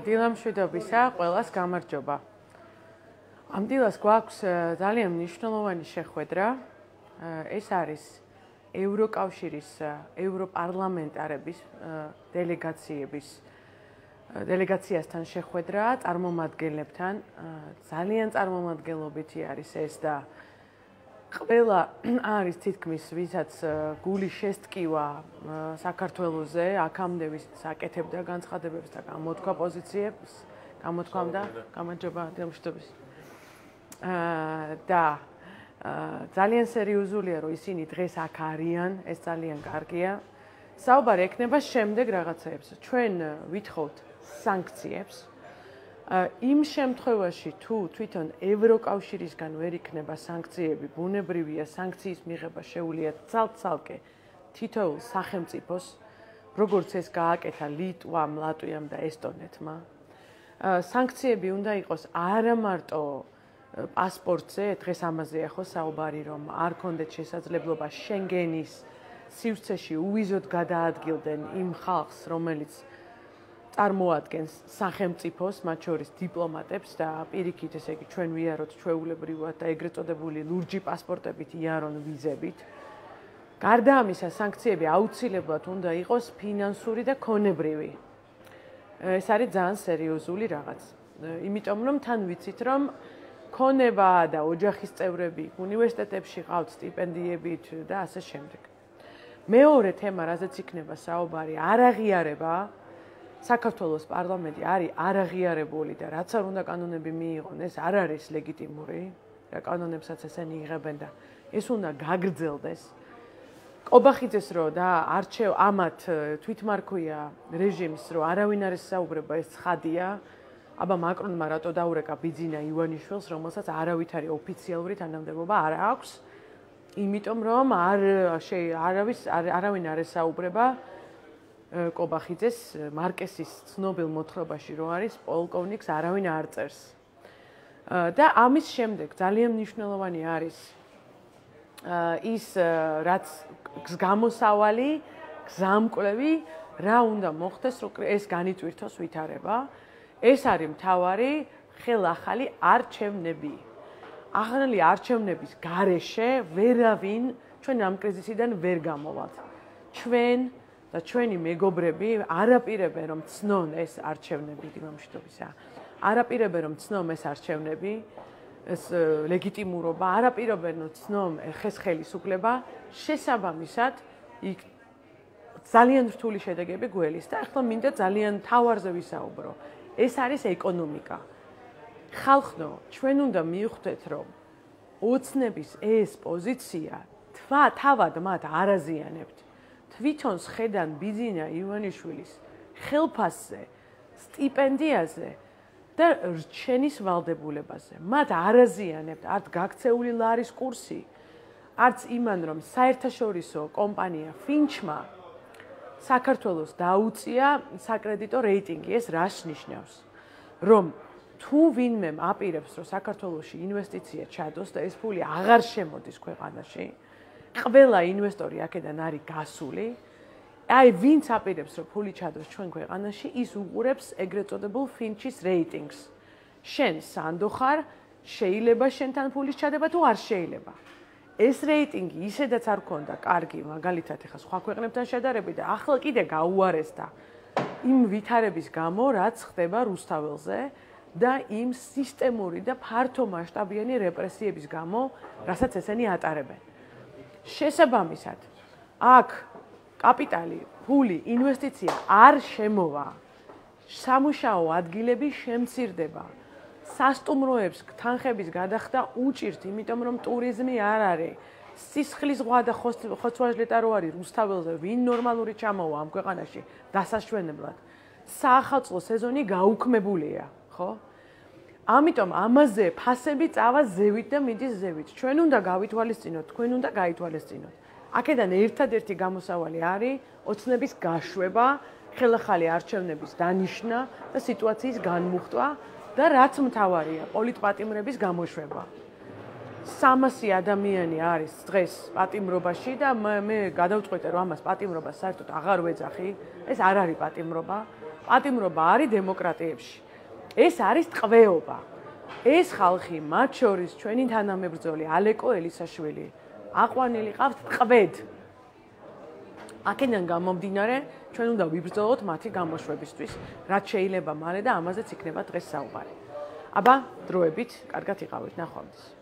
დილამშვიდობისა, ყველას გამარჯობა. ამ დილას გვაქვს ძალიან მნიშვნელოვანი შეხვედრა. ეს არის ევროკავშირის ევროპარლამენტარების დელეგაციასთან შეხვედრა წარმომადგენლებთან. ძალიან წარმომადგენლობითი არის ეს და ყველა არის თითქმის ვისაც გული შესტკივა საქართველოზე, აქამდე ვისაც აკეთებდა განცხადებებს და გამოთქვა პოზიციებს, გამოთქვამდა, გამარჯობა დილამშვიდობის. და ძალიან სერიოზულია, რომ ისინი დღეს აქ არიან, ეს ძალიან კარგია. საუბარი ექნება შემდეგ რაღაცეებს. ჩვენ ვითხოვთ სანქციებს. იმ შემთხვევაში, თუ თვითონ ევროკავშირისგან ვერ იქნება სანქციები, ბუნებრივია სანქციის მიღება შეუძლია ცალ-ცალკე თითოეულ სახელმწიფოს, როგორც ეს გააკეთა ლიტვამ, ლატვიამ და ესტონეთმა. სანქციები უნდა იყოს არა მარტო პასპორტზე, დღეს ამაზეა ხო საუბარი, რომ არ ქონდეთ შესაძლებლობა შენგენის სივრცეში უვიზოდ გადაადგილდნენ იმ ხალხს, რომელიც წარმოადგენს სახელმწიფოს, მათ შორის დიპლომატებს და პირიქით, ესე იგი, ჩვენ ვიაროთ ჩვეულებრივად და ეგრეთ წოდებული ლურჯი პასპორტებით იარონ ვიზებით. გარდა ამისა, სანქციები აუცილებლად უნდა იყოს ფინანსური და ქონებრივი. ეს არის ძალიან სერიოზული რაღაც. იმიტომ რომ თან ვიცით, რომ ქონება და ოჯახის წევრები უნივერსიტეტებში ყავთ სტიპენდიებით და ასე შემდეგ. მეორე თემა, რაზეც იქნება საუბარი, არაღიარება. საქართველოს პარლამენტი არის არაღიარებული და რაც არ უნდა კანონები მიიღონ, ეს არ არის ლეგიტიმური. და კანონებსაც ესენი იღებენ და ეს უნდა გაგრძელდეს. კობახიძეს რო და არჩევ ამათ თვითმარქვია რეჟიმს, რომ არავინ არ ესაუბრება, ეს ცხადია. აბა მაკრონმა რატო დაურეკა ბიძინა ივანიშვილს, რომელსაც არავითარი ოფიციალური თანამდებობა არ აქვს, იმიტომ რომ არავინ არ ესაუბრება კობახიძეს მარკესის ცნობილ მოთხრობაში რო არის პოლკოვნიკს არავინ არ წერს. და ამის შემდეგ ძალიან მნიშვნელოვანი არის ის რაც გამოსავალი, გზამკვლევი, რა უნდა მოხდეს, რომ ეს განიწვირთოს ვითარება. ეს არის მთავარი ხელახალი არჩევნები. ახალი არჩევნების გარეშე ვერავინ ჩვენ ამ კრიზისიდან ვერ გამოვალთ. ჩვენ და ჩვენი მეგობრები არაპირებენ რომ ცნონ ეს არჩევნები დილამშვიდობისა. არაპირებენ რომ ცნონ ეს არჩევნები, ეს ლეგიტიმურობა, არაპირებენ რომ ცნონ ხეს ხელისუფლება, შესაბამისად იქ ძალიან რთული შედეგები გველის და ახლა მინდა ძალიან თავარზე ვისაუბრო. ეს არის ეკონომიკა. ხალხო, ჩვენ უნდა მივხვდეთ, რომ ოცნების ეს პოზიცია თავად მათ არ აზიანებთ. თვითონ შედან ბიძინა ივანიშვილის ხელფასზე, სტიპენდიაზე და რჩენის ვალდებულებაზე. მათ არ აზიანებთ არც გაქცეული ლარის კურსი, არც იმან, რომ საერთაშორისო კომპანია ფინჩმა საქართველოს დაუწია საკრედიტო რეიტინგი. ეს რას ნიშნავს? რომ თუ ვინმე აპირებს, რომ საქართველოში ინვესტიცია ჩადოს და ეს ფული აღარ შემოდის ქვეყანაში, ყველა ინვესტორი აქედან არის გასული. აი, ვინც აპირებს, რომ ფული ჩადოს ჩვენ ქვეყანაში, ის უყურებს ეგრეთ წოდებულ ფინჩის რეიტინგს. შენ სანდო ხარ, შეიძლება შენთან ფულის ჩადება თუ არ შეიძლება. ეს რეიტინგი ისედაც არ ქონდა კარგი, მაგალითად, ახლა სხვა ქვეყნებთან შედარებით და ახლა კიდე გაუარესდა იმ ვითარების გამო, რაც ხდება რუსთაველზე და იმ სისტემური და ფართო მასშტაბიანი რეპრესიების გამო, რასაც ესენი ატარებენ. შესაბამისად, აქ კაპიტალი, ფული, ინვესტიცია არ შემოვა. სამუშაო ადგილები შემცირდება. სასტუმროებს თანხების გადახდა უჭირთ, იმიტომ რომ ტურიზმი არ არის. სისხლის ზღვა და ხოცვაჟლეტა რო არის რუსთაველზე, ვინ ნორმალური ჩამოვა ამ ქვეყანაში დასაშვენებლად. საახალწლო სეზონი გაუქმებულია, ხო? ამიტომ ამაზე ფასები წავა ზევით და მიდის ზევით. ჩვენ უნდა გავითვალისწინოთ, თქვენ უნდა გაითვალისწინოთ. აქედან ერთადერთი გამოსავალი არის ოცნების გაშვება, ხელახალი არჩევნების დანიშნა და სიტუაციის განმუხტვა და რაც მთავარია, პოლიტპატიმრების გამოშვება. 300 ადამიანი არის დღეს პატიმრობაში და მე გადავწყვეტე რომ ამას პატიმრობას საერთოდ აღარ ვეძახი. ეს არ არის პატიმრობა. პატიმრობა არის დემოკრატიებში. ეს არის ტყვეობა. ეს ხალხი, მათ შორის ჩვენი თანამებრძოლი ალეკო ელისაშვილი, აყვანილი ყავთ ტყვედ. აქედან გამომდინარე, ჩვენ უნდა ვიბრძოლოთ მათი გამოშვებისთვის, რაც შეიძლება მალე და ამაზეც იქნება დღეს საუბარი. აბა, დროებით, კარგად იყავით, ნახვამდის.